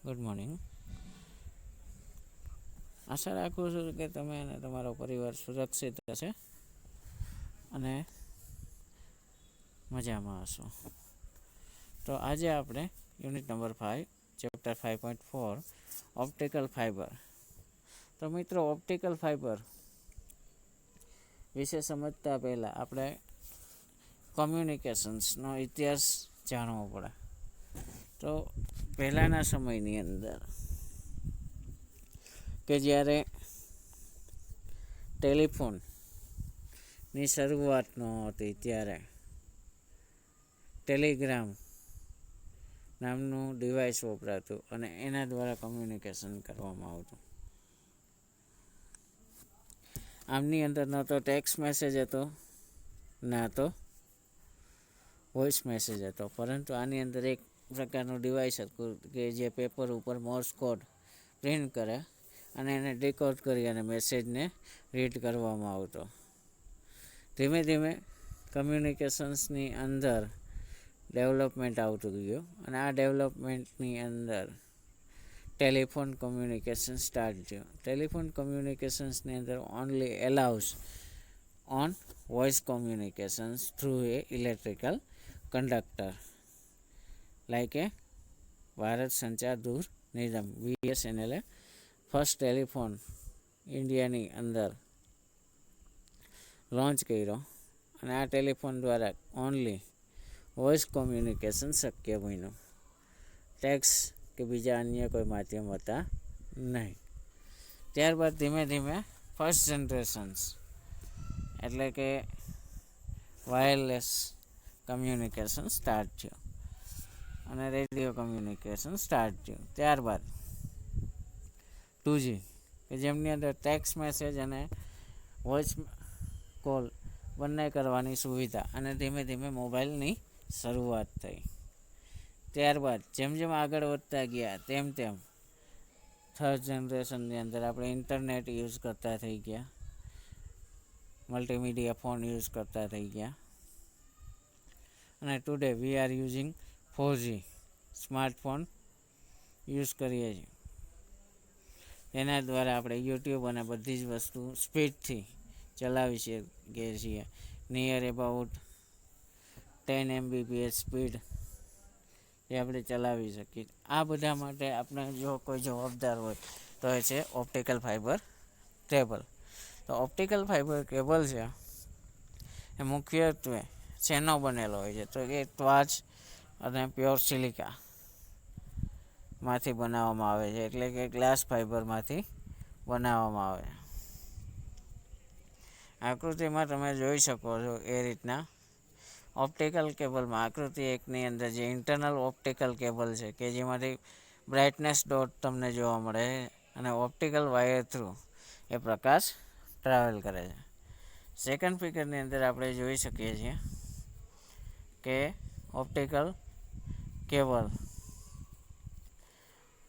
Good morning. આશા રાખું છું કે તમે અને તમારો પરિવાર સુરક્ષિત હશે અને મજામાં હશો. તો આજે આપણે unit number 5 chapter 5.4 optical fibre. તો મિત્રો, ઓપ્ટિકલ ફાઇબર વિશે સમજતા પહેલાં આપણે કોમ્યુનિકેશન્સનો ઇતિહાસ જાણવો પડે. તો પહેલાંના સમયની અંદર કે જ્યારે ટેલિફોનની શરૂઆત ન હતી ત્યારે ટેલિગ્રામ નામનું ડિવાઇસ વપરાતું અને એના દ્વારા કોમ્યુનિકેશન કરવામાં આવતું. આમની અંદર ન તો ટેક્સ્ટ મેસેજ હતો, ના તો વોઇસ મેસેજ હતો, પરંતુ આની અંદર એક પ્રકારનું ડિવાઇસ હતું કે જે પેપર ઉપર મોર્સ કોડ પ્રિન્ટ કરે અને એને ડીકોડ કરી અને મેસેજને રીડ કરવામાં આવતો. ધીમે ધીમે કમ્યુનિકેશન્સની અંદર ડેવલપમેન્ટ આવતું ગયું અને આ ડેવલપમેન્ટની અંદર ટેલિફોન કમ્યુનિકેશન સ્ટાર્ટ થયું. ટેલિફોન કમ્યુનિકેશન્સની અંદર only allows on voice communications through a electrical conductor like a Bharat Sanchar Door Nigam VSNL first telephone ઇન્ડિયાની અંદર લોન્ચ કર્યો અને આ ટેલિફોન દ્વારા ઓનલી વોઇસ કોમ્યુનિકેશન શક્ય બન્યું. ટેક્સ કે બીજા અન્ય કોઈ માધ્યમ હતા નહીં. ત્યારબાદ ધીમે ધીમે ફર્સ્ટ જનરેશન્સ એટલે કે વાયરલેસ કમ્યુનિકેશન સ્ટાર્ટ થયું અને રેડિયો કમ્યુનિકેશન સ્ટાર્ટ થયું. ત્યારબાદ 2G કે જેમની અંદર ટેક્સ્ટ મેસેજ અને વોઇસ કોલ બંને કરવાની સુવિધા અને ધીમે ધીમે મોબાઈલની શરૂઆત થઈ. ત્યારબાદ જેમ જેમ આગળ વધતા ગયા તેમ તેમ થર્ડ જનરેશનની અંદર આપણે ઇન્ટરનેટ યુઝ કરતા થઈ ગયા, મલ્ટીમીડિયા ફોન યુઝ કરતા થઈ ગયા અને today we are using 4G smartphone use કરીએ છીએ. એના દ્વારા આપણે યુટ્યુબ અને બધી જ વસ્તુ સ્પીડથી ચલાવી શકીએ છીએ. નિયર એબાઉટ 10 Mbps સ્પીડ એ આપણે ચલાવી શકીએ. આ બધા માટે આપણે જો કોઈ જવાબદાર હોય તો એ છે ઓપ્ટિકલ ફાઇબર કેબલ. તો ઓપ્ટિકલ ફાઇબર કેબલ છે એ મુખ્યત્વે શેનો બનેલો હોય છે? તો એ ટવાર્ચ અને પ્યોર સિલિકા માંથી બનાવવામાં આવે છે, એટલે કે ગ્લાસ ફાઇબરમાંથી બનાવવામાં આવે છે. આકૃતિમાં તમે જોઈ શકો છો એ રીતના ઓપ્ટિકલ કેબલમાં આકૃતિ એકની અંદર જે ઇન્ટરનલ ઓપ્ટિકલ કેબલ છે કે જેમાંથી બ્રાઇટનેસ ડોટ તમને જોવા મળે અને ઓપ્ટિકલ વાયર થ્રુ એ પ્રકાશ ટ્રાવેલ કરે છે. સેકન્ડ ફિગરની અંદર આપણે જોઈ શકીએ છીએ કે ઓપ્ટિકલ કેબલ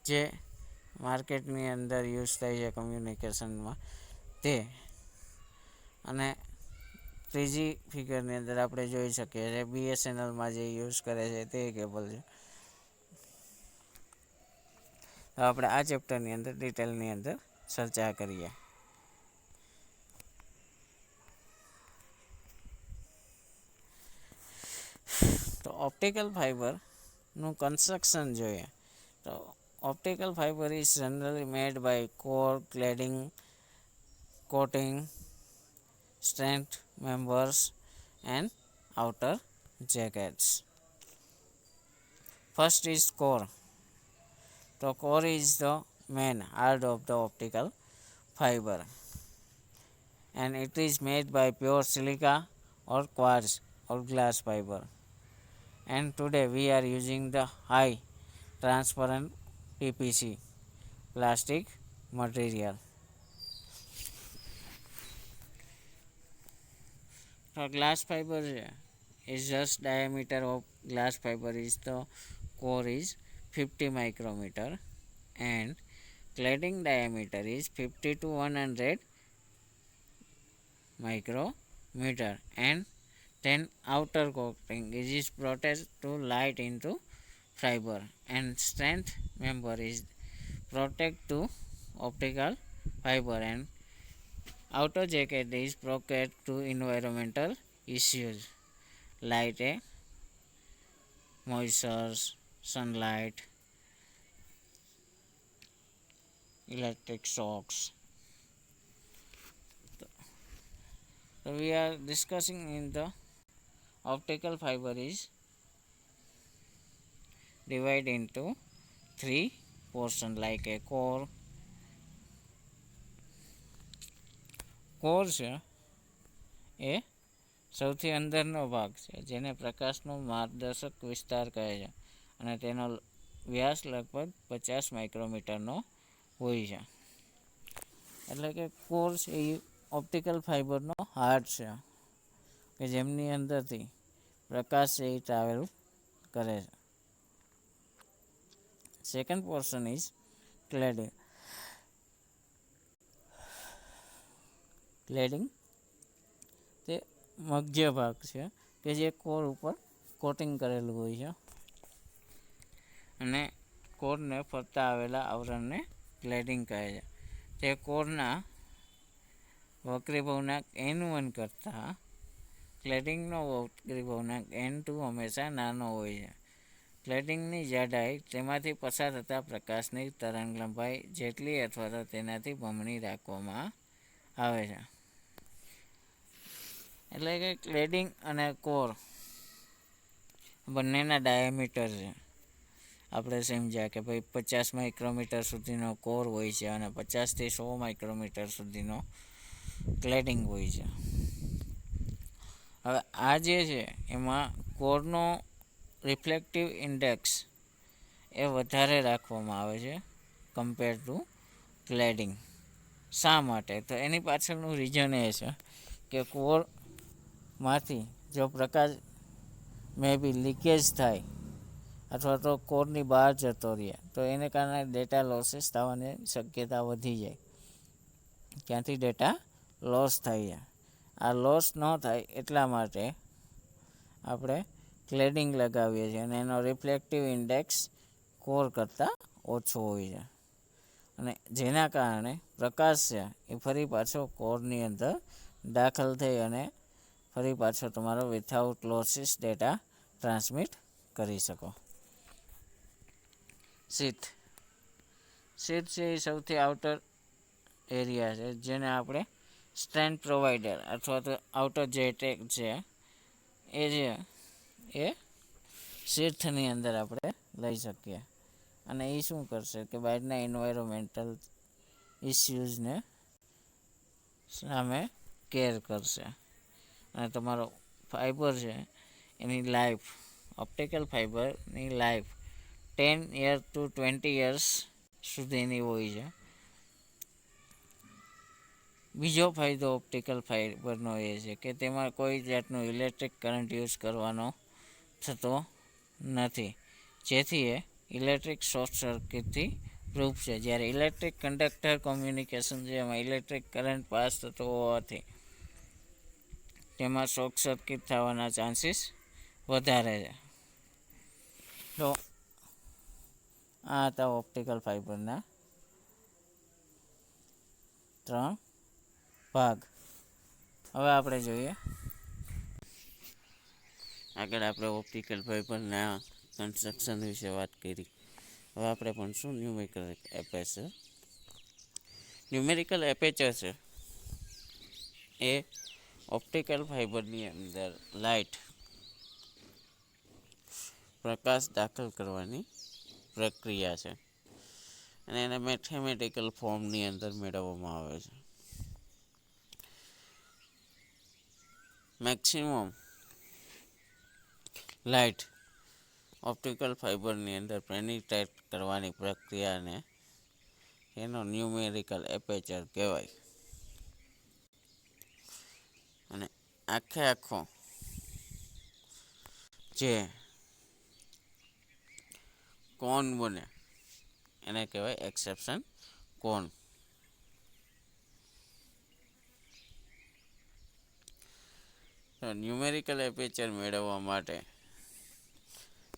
જે માર્કેટની અંદર યુઝ થાય છે કમ્યુનિકેશનમાં તે, અને ત્રીજી ફિગરની અંદર આપણે જોઈ શકીએ છીએ BSNLમાં જે યુઝ કરે છે તે કેબલ છે. તો આપણે આ ચેપ્ટરની અંદર ડિટેલની અંદર ચર્ચા કરીએ. તો ઓપ્ટિકલ ફાઇબરનું કન્સ્ટ્રક્શન જોઈએ તો optical fibre is generally made by core, cladding, coating, strength members and outer jackets. First is core. The core is the main heart of the optical fiber and it is made by pure silica or quartz or glass fiber. And today we are using the high transparent PPC plastic material. So glass fiber is just diameter of glass fiber is the core is 50 micrometer and cladding diameter is 50 to 100 micrometer and then outer coating is protect to light into fiber and strength member is protect to optical fiber and outer jacket is protect to environmental issues like moisture, sunlight, electric shocks. So we are discussing in the optical fiber is divided into three portions like a core. Core છે એ સૌથી અંદરનો ભાગ છે જેને પ્રકાશનો માર્ગદર્શક વિસ્તાર કહે છે અને તેનો વ્યાસ લગભગ 50 માઇક્રોમીટરનો હોય છે. એટલે કે કોર છે એ ઓપ્ટિકલ ફાઇબરનો હાર્ટ છે કે જેમની અંદરથી પ્રકાશ છે એ ટ્રાવેલ કરે છે. Second portion is cladding. Cladding તે મધ્ય ભાગ છે કે જે કોર ઉપર કોટિંગ કરેલું હોય છે અને કોરને ફરતા આવેલા આવરણને ક્લેડિંગ કહે છે. તે કોરના વક્રીભવનાંક N1 કરતાં ક્લેડિંગનો વક્રીભવનાંક N2 હંમેશા નાનો હોય છે. ક્લેડિંગની જાડાઈ તેમાંથી પસાર થતા પ્રકાશની તરંગ લંબાઈ જેટલી અથવા તો તેનાથી બમણી રાખવામાં આવે છે. એટલે કે ક્લેડિંગ અને કોર બંનેના ડાયામીટર છે આપણે સમજ્યા કે ભાઈ 50 માઇક્રોમીટર સુધીનો કોર હોય છે અને 50થી 100 માઇક્રોમીટર સુધીનો ક્લેડિંગ હોય છે. હવે આ જે છે એમાં કોરનો રિફ્લેક્ટિવ ઇન્ડેક્સ એ વધારે રાખવામાં આવે છે કમ્પેર ટુ ક્લેડિંગ. શા માટે? તો એની પાછળનું રીઝન એ છે કે કોરમાંથી જો પ્રકાશ મે બી લીકેજ થાય અથવા તો કોરની બહાર જતો રહે તો એને કારણે ડેટા લોસીસ થવાની શક્યતા વધી જાય. ક્યાંથી ડેટા લોસ થાય છે. આ લોસ ન થાય એટલા માટે આપણે ક્લેડિંગ લગાવીએ છીએ અને એનો રિફ્લેક્ટિવ ઇન્ડેક્સ કોર કરતાં ઓછો હોય છે અને જેના કારણે પ્રકાશ છે એ ફરી પાછો કોરની અંદર દાખલ થઈ અને ફરી પાછો તમારો વિથઆઉટ લોસીસ ડેટા ટ્રાન્સમિટ કરી શકો. શીથ. શીથ છે એ સૌથી આઉટર એરિયા છે જેને આપણે સ્ટ્રેન્થ પ્રોવાઈડર અથવા તો આઉટર જેટેક છે એ છે એ શીથની અંદર આપણે લઈ શકીએ અને એ શું કરશે કે બહારના એન્વાયરોમેન્ટલ ઇસ્યુઝને સામે કેર કરશે અને તમારો ફાઈબર છે એની લાઈફ ઓપ્ટિકલ ફાઈબરની લાઈફ 10 years to 20 years સુધીની હોય છે. બીજો ફાયદો ઓપ્ટિકલ ફાઈબરનો એ છે કે તેમાં કોઈ જાતનું ઇલેક્ટ્રિક કરંટ યુઝ કરવાનો થતો નથી જેથી એ ઇલેક્ટ્રિક શોર્ટ સર્કિટથી પ્રૂફ છે. જ્યારે ઇલેક્ટ્રિક કંડક્ટર કોમ્યુનિકેશન છે એમાં ઇલેક્ટ્રિક કરંટ પાસ થતો હોવાથી તેમાં શોર્ટ સર્કિટ થવાના ચાન્સીસ વધારે છે. તો આ હતા ઓપ્ટિકલ ફાઈબરના 3 ભાગ. હવે આપણે જોઈએ આગળ આપણે ઓપ્ટિકલ ફાઈબરના કન્સ્ટ્રક્શન વિશે વાત કરી. હવે આપણે ભણશું ન્યુમેરિકલ એપેચર. ન્યુમેરિકલ એપેચર છે એ ઓપ્ટિકલ ફાઈબરની અંદર લાઇટ પ્રકાશ દાખલ કરવાની પ્રક્રિયા છે અને એને મેથેમેટિકલ ફોર્મની અંદર મેળવવામાં આવે છે. મેક્સિમમ લાઇટ ઓપ્ટિકલ ફાઈબરની અંદર પેનિટ્રેટ કરવાની પ્રક્રિયાને એનો ન્યુમેરિકલ એપેચર કહેવાય. અને આખો જે કોન બને એને કહેવાય એક્સેપ્શન કોન. ન્યુમેરિકલ એપેચર મેળવવા માટે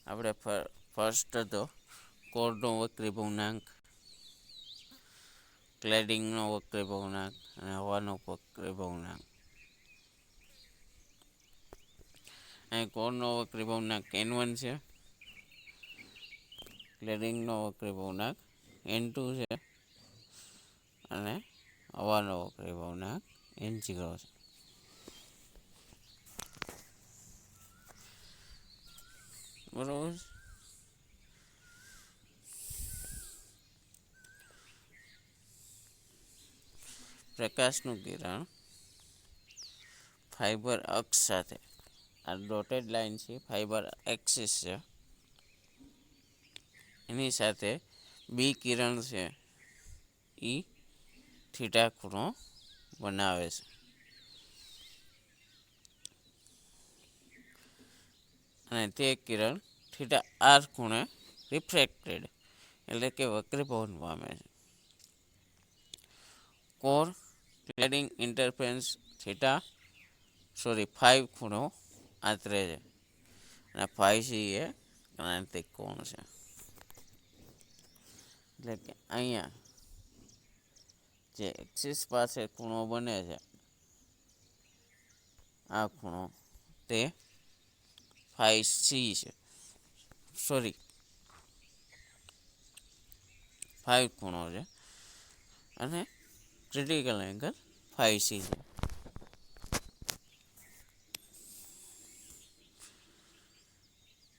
આપણે ફર્સ્ટ હતો કોરનો વક્રી પૂર્ણાંક, ક્લેડિંગનો વક્રી પૂર્ણાંક અને હવાનો વક્રી પૂર્ણાંક. અહીં કોરનો વક્રી પૂર્ણાંક N1 છે, ક્લેડિંગનો વક્રી પૂર્ણાંક N2 છે અને હવાનો વક્રી પૂર્ણાંક N0 છે. બરોબર. પ્રકાશનું કિરણ ફાઈબર અક્ષ સાથે, આ ડોટેડ લાઈન છે ફાઈબર એક્સિસ છે, એની સાથે બી કિરણ છે એ થીટા ખૂણો બનાવે છે. અને તે કિરણ થીટા આર ખૂણે રિફ્રેક્ટેડ એટલે કે વક્રીભવન પામે છે. કોર ક્લેડિંગ ઇન્ટરફરન્સ ફાઈવ ખૂણો આંતરે છે અને 5C એ ક્રાંતિક કોણ છે. એટલે કે અહીંયા જે એક્સિસ પાસે ખૂણો બને છે, આ ખૂણો તે 5C છે, 5 ખૂણો છે અને ક્રિટિકલ એંગલ 5C છે.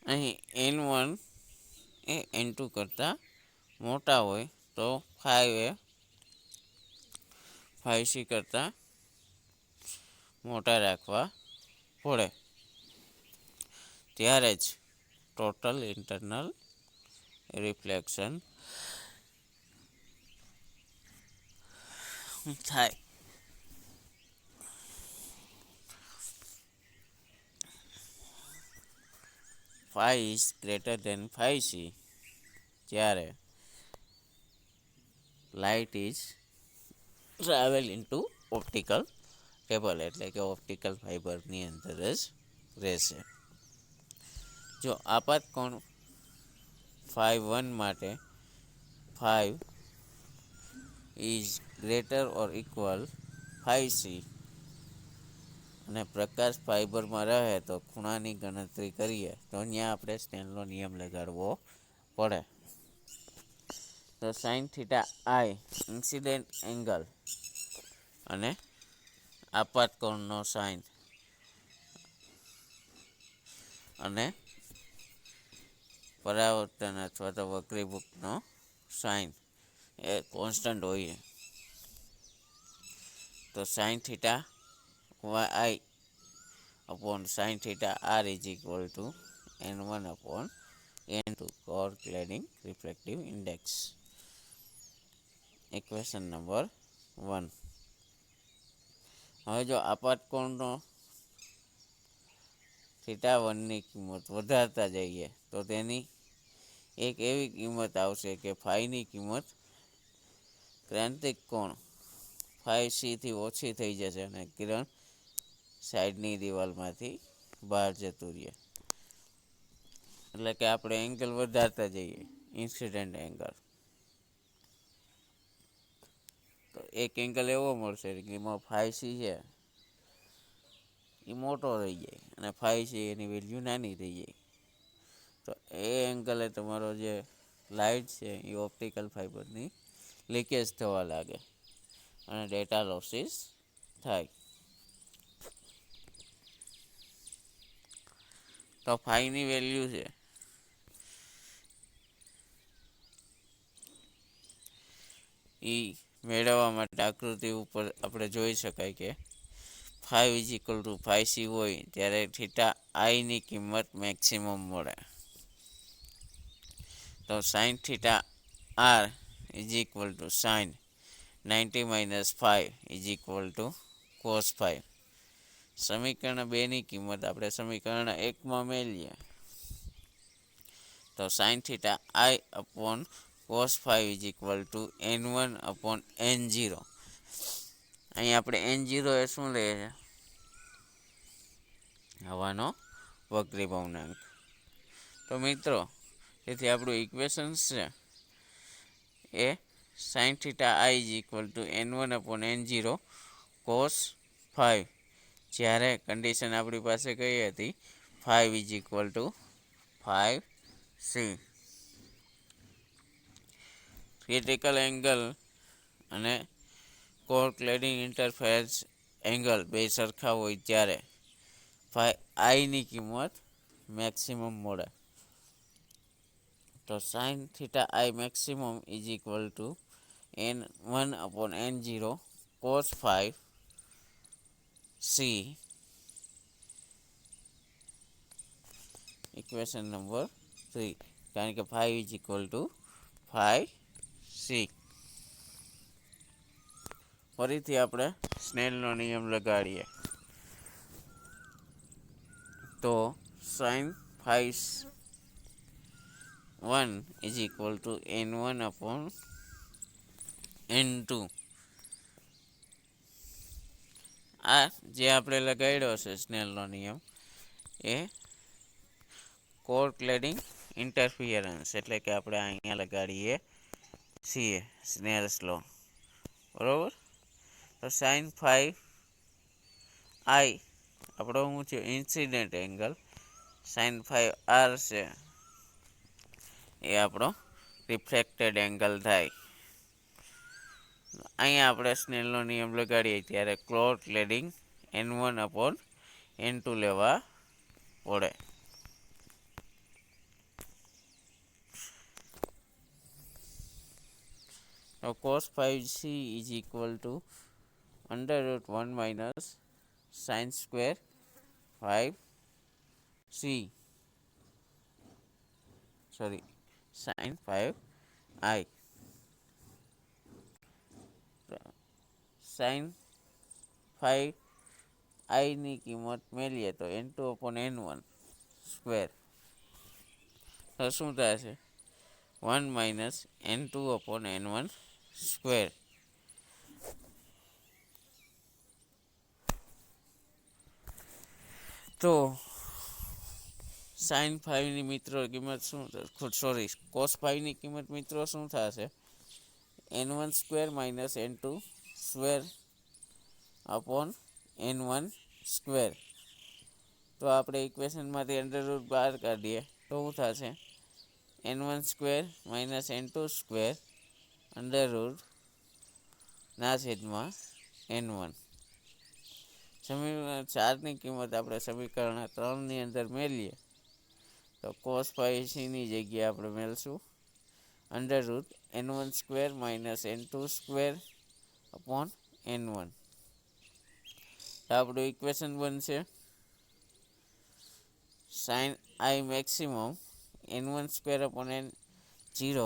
અહીં N1 એ N2 કરતાં મોટા હોય તો 5 એ 5C કરતાં મોટા રાખવા પડે, ત્યારે જ ટોટલ ઇન્ટરનલ રિફ્લેક્શન થાય. Phi is greater than 5C ત્યારે light is travel into optical cable એટલે કે ઓપ્ટિકલ ફાઇબરની અંદર જ રહેશે. જો આપાત કોણ phi 1 માટે 5 is greater or equal 5C અને પ્રકાશ ફાઇબરમાં રહે તો ખૂણાની ગણતરી કરીએ તો અહીંયા આપણે સ્નેલનો નિયમ લગાડવો પડે. તો સાઇન થીટા આઈ ઇન્સિડેન્ટ એંગલ અને આપાત કોણનો સાઇન અને પરાવર્તન અથવા તો વક્રીભૂતનો સાઇન એ કોન્સ્ટન્ટ હોય. તો sine theta i upon sine theta r is equal to N1 upon N2 core cladding reflective index. Equation number 1. હવે જો આપાત કોણનો થીટા 1ની કિંમત વધારતા જઈએ તો તેની એક એવી કિંમત આવશે કે ફાઈની કિંમત ક્રાંતિક કોણ 5C થી ઓછી થઈ જશે અને કિરણ સાઈડની દિવાલમાંથી બહાર જતું રહે. એટલે કે આપણે એંગલ વધારતા જઈએ, ઇન્સિડન્ટ એંગલ. તો એક એંગલ એવો મળશે કે એમાં 5C છે એ મોટો થઈ જાય અને 5C એની વેલ્યુ નાની થઈ જાય. તો એ એંગલે તમારો જે લાઇટ છે એ ઓપ્ટિકલ ફાઇબરની લીકેજ થવા લાગે અને ડેટા લોસીસ થાય. તો ફાઈની વેલ્યુ છે એ મેળવવા માટે આકૃતિ ઉપર આપણે જોઈ શકાય કે 5 ઇઝ ઇક્વલ ટુ 5C હોય ત્યારે થીટા આઈની કિંમત મેક્સિમમ મળે. તો sine theta r is equal to sine 90 minus 5 is equal to cos 5. સમીકરણ 2ની કિંમત આપણે સમીકરણ 1માં મેળવીએ તો sine theta i upon cos 5 is equal to N1 upon N0. અહીં આપણે N0 એ શું લઈએ છે? હવાનો વક્રીભવનાંક. તો મિત્રો તેથી આપણું ઇક્વેશન્સ છે એ sine theta i is equal to N1 upon N0 cos 5, જ્યારે કન્ડિશન આપણી પાસે કઈ હતી 5 is equal to 5C. Critical angle અને કોર ક્લેડિંગ ઇન્ટરફેરન્સ એંગલ બે સરખા હોય ત્યારે આઈની કિંમત મેક્સિમમ મળે. તો sine theta i maximum is equal to N1 upon N0 cos 5C. Equation number 3, કારણ કે 5 ઇઝ ઇક્વલ ટુ 5C. ફરીથી આપણે સ્નેલનો નિયમ લગાડીએ. તો sine 5(1) is equal to N1 upon N2. આ જે આપણે લગાડ્યો છે સ્નેલનો નિયમ એ કોર ક્લેડિંગ ઇન્ટરફિયરન્સ, એટલે કે આપણે અહીંયા લગાડીએ છીએ સ્નેલ્સ લો, બરાબર. તો સાઇન 5i આપણો શું છે ઇન્સિડન્ટ એંગલ, સાઇન 5r છે એ આપણો રિફ્લેક્ટેડ એંગલ થાય. અહીંયા આપણે સ્નેલનો નિયમ લગાડીએ ત્યારે core cladding N1 upon N2 લેવા પડે. તો cos 5C is equal to under root 1 minus sin square 5C. Sorry, sin 5I. sin 5I ની કિંમત મેળવીએ તો N2 upon N1 સ્ક્વેર, તો શું થશે 1 minus N2 upon N1 square. તો સાઇન 5ની મિત્રો કિંમત શું સોરી કોસ 5ની કિંમત મિત્રો શું થશે N1 square minus N2 square upon N1 square. તો આપણે ઇક્વેશનમાંથી અંડર રૂટ બહાર કાઢીએ તો શું થશે N1 square minus N2 square under route ના છેદમાં N1. સમીકરણ 4ની કિંમત આપણે સમીકરણ 3ની અંદર મેળવીએ તો કોસ 5Cની જગ્યાએ આપણે મેળશું under root N1 square minus N2 square upon N1. તો આપણું ઇક્વેશન બનશે sine i maximum N1 square upon N0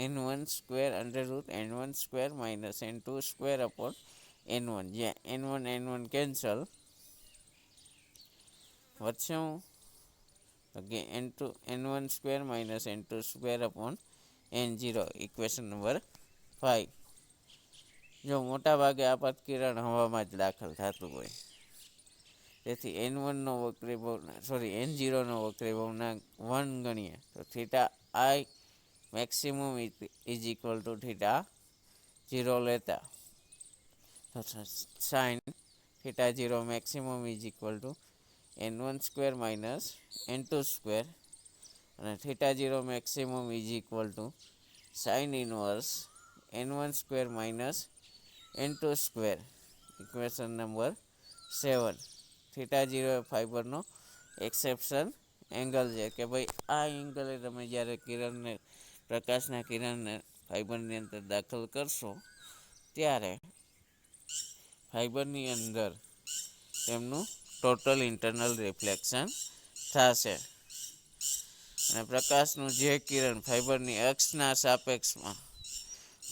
N1 square under root N1 square minus N2 square upon N1, જ્યાં N1 કેન્સલ વધશે N1 square minus N2 square upon N0. Equation number 5. જો મોટા ભાગે આપાત કિરણ હવામાં જ દાખલ થતું હોય તેથી N1નો વક્રી ભવનાંક N0નો વક્રી ભવનાંક 1 ગણીએ તો theta i maximum is equal to theta 0 લેતા sine theta 0 maximum is equal to N1 square minus N2 square અને theta 0 maximum is equal to sine inverse N1 square minus N2 square. Equation number 7. Theta 0 એ ફાઈબરનો acceptance angle છે કે ભાઈ આ એંગલે તમે જ્યારે કિરણને પ્રકાશના કિરણને ફાઈબરની અંદર દાખલ કરશો ત્યારે ફાઈબરની અંદર તેમનું ટોટલ ઇન્ટરનલ રિફ્લેક્શન થશે અને પ્રકાશનું જે કિરણ ફાઈબરની અક્ષના સાપેક્ષમાં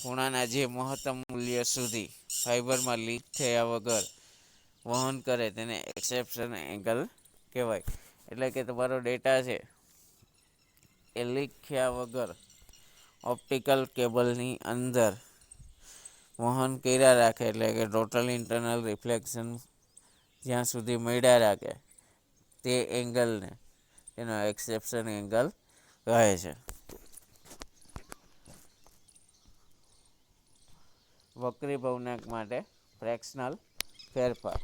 ખૂણાના જે મહત્તમ મૂલ્ય સુધી ફાઈબરમાં લીક થયા વગર વહન કરે તેને એક્સેપ્શન એંગલ કહેવાય. એટલે કે તમારો ડેટા છે એ લીક થયા વગર ઓપ્ટિકલ કેબલની અંદર વહન કર્યા રાખે, એટલે કે ટોટલ ઇન્ટરનલ રિફ્લેક્શન જ્યાં સુધી મળ્યા રાખે તે એંગલને તેનો એક્સેપ્શન એંગલ કહે છે. વક્રી ભવનાંક માટે ફ્રેક્શનલ ફેરફાર.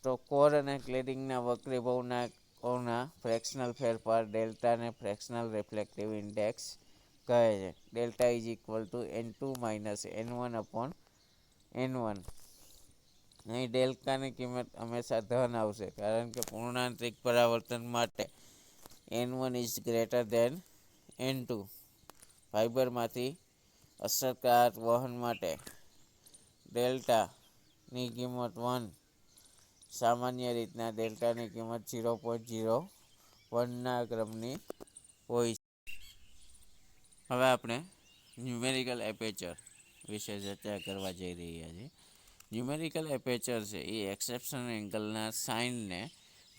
તો કોર અને ક્લેડિંગના વક્રી ભવનાંકોના ફ્રેક્શનલ ફેરફાર ડેલ્ટાને ફ્રેક્શનલ રિફ્લેક્ટિવ ઇન્ડેક્સ કહે છે. Delta is equal two N2 minus N1 upon N1. અહીં ડેલ્ટાની કિંમત હંમેશા ધન આવશે, કારણ કે પૂર્ણાંતરિક પરાવર્તન માટે N1 is greater than N2. ફાઇબરમાંથી અસરકારક વહન માટે ડેલ્ટાની કિંમત 1. સામાન્ય રીતના ડેલ્ટાની કિંમત 0.01ના ક્રમની હોય છે. હવે આપણે ન્યુમેરિકલ એપેચર વિશે ચર્ચા કરવા જઈ રહ્યા છીએ. ન્યુમેરિકલ એપેચર છે એ એક્સેપ્શન એંગલના સાઇનને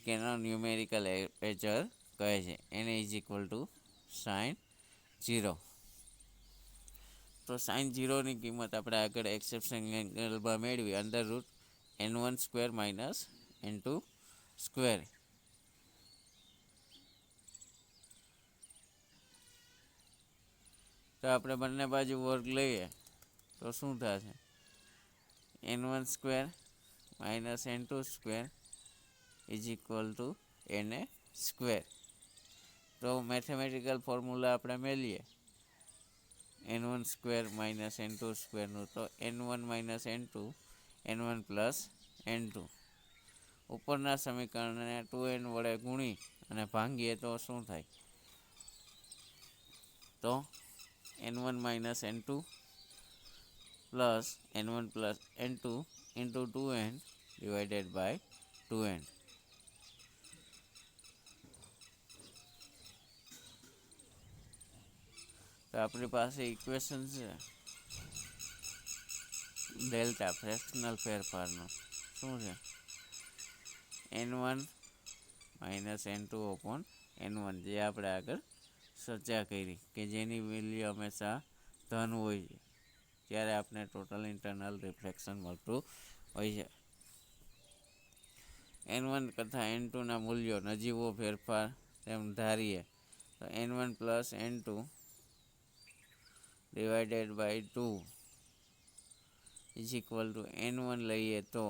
કેનો ન્યુમેરિકલ એપેચર કહે છે. એને ઇઝ ઇક્વલ ટુ સાઇન 0. તો સાઇન 0ની કિંમત આપણે આગળ એક્સેપ્શન એંગલમાં મેળવી √N1 square minus N2 square. તો આપણે બંને બાજુ વર્ગ લઈએ તો શું થશે? N1 square minus N2 square is equal two Na square. તો મેથેમેટિકલ ફોર્મ્યુલા આપણે મેળવીએ N1 સ્ક્વેર માઇનસ N2 સ્ક્વેરનું, તો N1 minus N2 N1 plus N2. ઉપરના સમીકરણને 2n વડે ગુણી અને ભાંગીએ તો શું થાય? તો N1 minus N2 plus N1 plus N2 into 2n divided by 2n. તો આપણી પાસે ઇક્વેશન છે ડેલ્ટા ફ્રેક્શનલ ફેરફારનો શું છે? N1 minus N2 upon N1, જે આપણે આગળ ચર્ચા કરી કે જેની વેલ્યુ હંમેશા ધન હોય છે, ત્યારે આપણે ટોટલ ઇન્ટરનલ રિફ્લેક્શન મળતું હોય છે. N1 કરતાં N2ના મૂલ્યો નજીવો ફેરફાર તેમ ધારીએ તો N1 plus N2 divided by 2 is equal to N1 લઈએ તો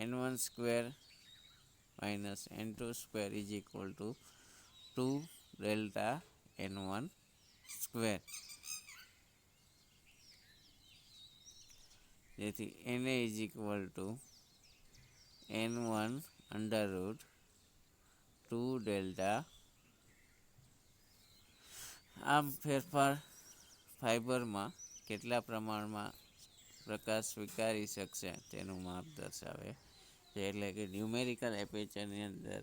N1 square minus N2 square is equal to 2 delta N1 square. જેથી Na is equal to N1 under root 2 delta. આમ ફેરફાર ફાઇબરમાં કેટલા પ્રમાણમાં પ્રકાશ સ્વીકારી શકશે તેનું માપ દર્શાવે છે. એટલે કે ન્યુમેરિકલ એપેચરની અંદર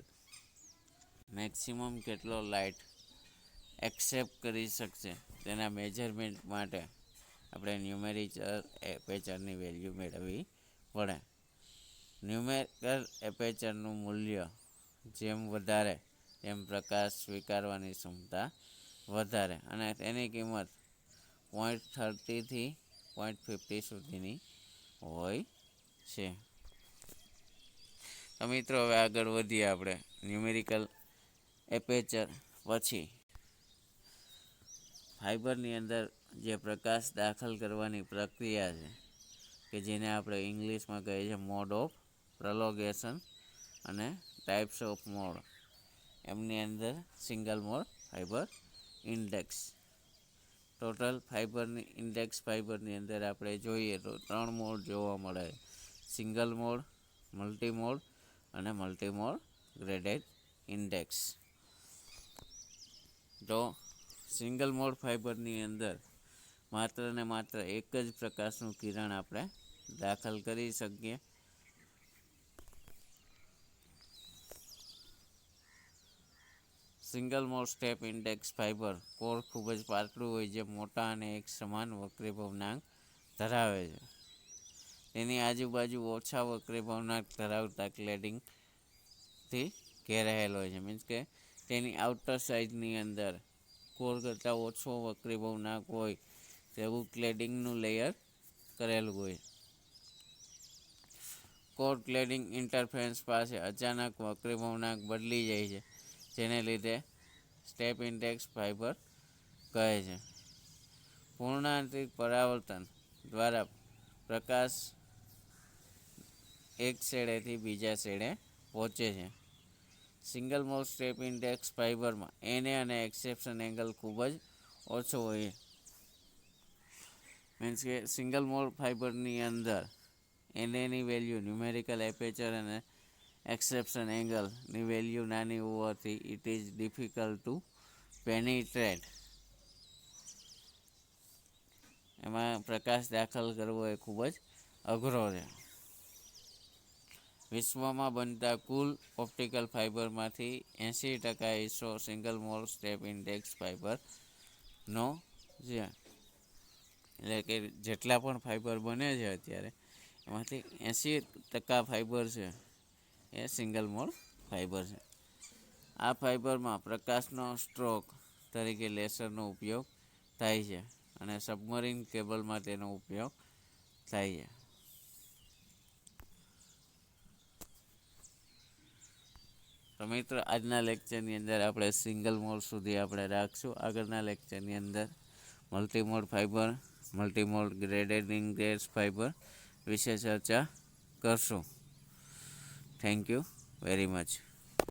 મેક્સિમમ કેટલો લાઇટ એક્સેપ્ટ કરી શકશે તેના મેજરમેન્ટ માટે આપણે ન્યુમેરિકલ એપેચરની વેલ્યુ મેળવવી પડે. ન્યુમેરિકલ એપેચરનું મૂલ્ય જેમ વધારે તેમ પ્રકાશ સ્વીકારવાની ક્ષમતા વધારે, અને તેની કિંમત 0.30 થી 0.50 સુધીની હોય છે. તો મિત્રો, હવે આગળ વધીએ આપણે ન્યુમેરિકલ એપેચર પછી ફાઇબરની અંદર જે પ્રકાશ દાખલ કરવાની પ્રક્રિયા છે કે જેને આપણે ઇંગ્લિશમાં કહીએ છીએ મોડ ઓફ પ્રલોગેશન અને ટાઈપ્સ ઓફ મોડ. એમની અંદર single mode fibre index. Total ફાઇબરની ઇન્ડેક્સ ફાઇબરની અંદર આપણે જોઈએ તો 3 મોડ જોવા મળે: સિંગલ મોડ, મલ્ટી મોડ અને મલ્ટી મોડ ગ્રેડેડ ઇન્ડેક્સ. તો સિંગલ મોડ ફાઇબરની અંદર માત્ર ને માત્ર એક જ પ્રકાશનું કિરણ આપણે દાખલ કરી શકીએ. Single mode step index fibre core ખૂબ જ પાતળું હોય જે મોટા અને એક સમાન વક્રીભવનાંક ધરાવે છે. તેની આજુબાજુ ઓછા વક્રીભવનાંક ધરાવતા ક્લેડિંગથી ઘેરાયેલ હોય છે. મીન્સ કે તેની આઉટર સાઇડની અંદર કોર કરતાં ઓછો વક્રીભવનાંક હોય તેવું ક્લેડિંગનું લેયર કરેલું હોય. કોર ક્લેડિંગ ઇન્ટરફેસ પાસે અચાનક વક્રીભવનાંક બદલી જાય છે, જેને લીધે સ્ટેપ ઇન્ડેક્સ ફાઇબર કહે છે. પૂર્ણાંતિક પરાવર્તન દ્વારા પ્રકાશ એક છેડેથી બીજા છેડે પહોંચે છે. સિંગલ મોડ સ્ટેપ ઇન્ડેક્સ ફાઇબરમાં એને અને એક્સેપ્શન એંગલ ખૂબ જ ઓછો હોય. મીન્સ કે સિંગલ મોડ ફાઇબરની અંદર એનએની વેલ્યુ ન્યુમેરિકલ એપેચર અને એક્સેપ્શન એંગલની વેલ્યુ નાની હોવાથી it is difficult to penetrate. એમાં પ્રકાશ દાખલ કરવો એ ખૂબ જ અઘરો છે. વિશ્વમાં બનતા કુલ ઓપ્ટિકલ ફાઇબરમાંથી 80% હિસ્સો સિંગલ મોડ સ્ટેપ ઇન્ડેક્સ ફાઇબરનો છે. એટલે કે જેટલા પણ ફાઇબર બને છે અત્યારે એમાંથી 80% ફાઇબર છે એ સિંગલ મોડ ફાઇબર છે. આ ફાઇબરમાં પ્રકાશનો સ્ટ્રોક તરીકે લેસરનો ઉપયોગ થાય છે અને સબમરીન કેબલમાં તેનો ઉપયોગ થાય છે. તો મિત્રો આજના લેક્ચરની અંદર આપણે સિંગલ મોડ સુધી આપણે રાખશું. આગળના લેક્ચરની અંદર મલ્ટીમોડ ફાઇબર, મલ્ટીમોડ ગ્રેડેડ ઇન્ગેજ ફાઇબર વિશે ચર્ચા કરશું. Thank you very much.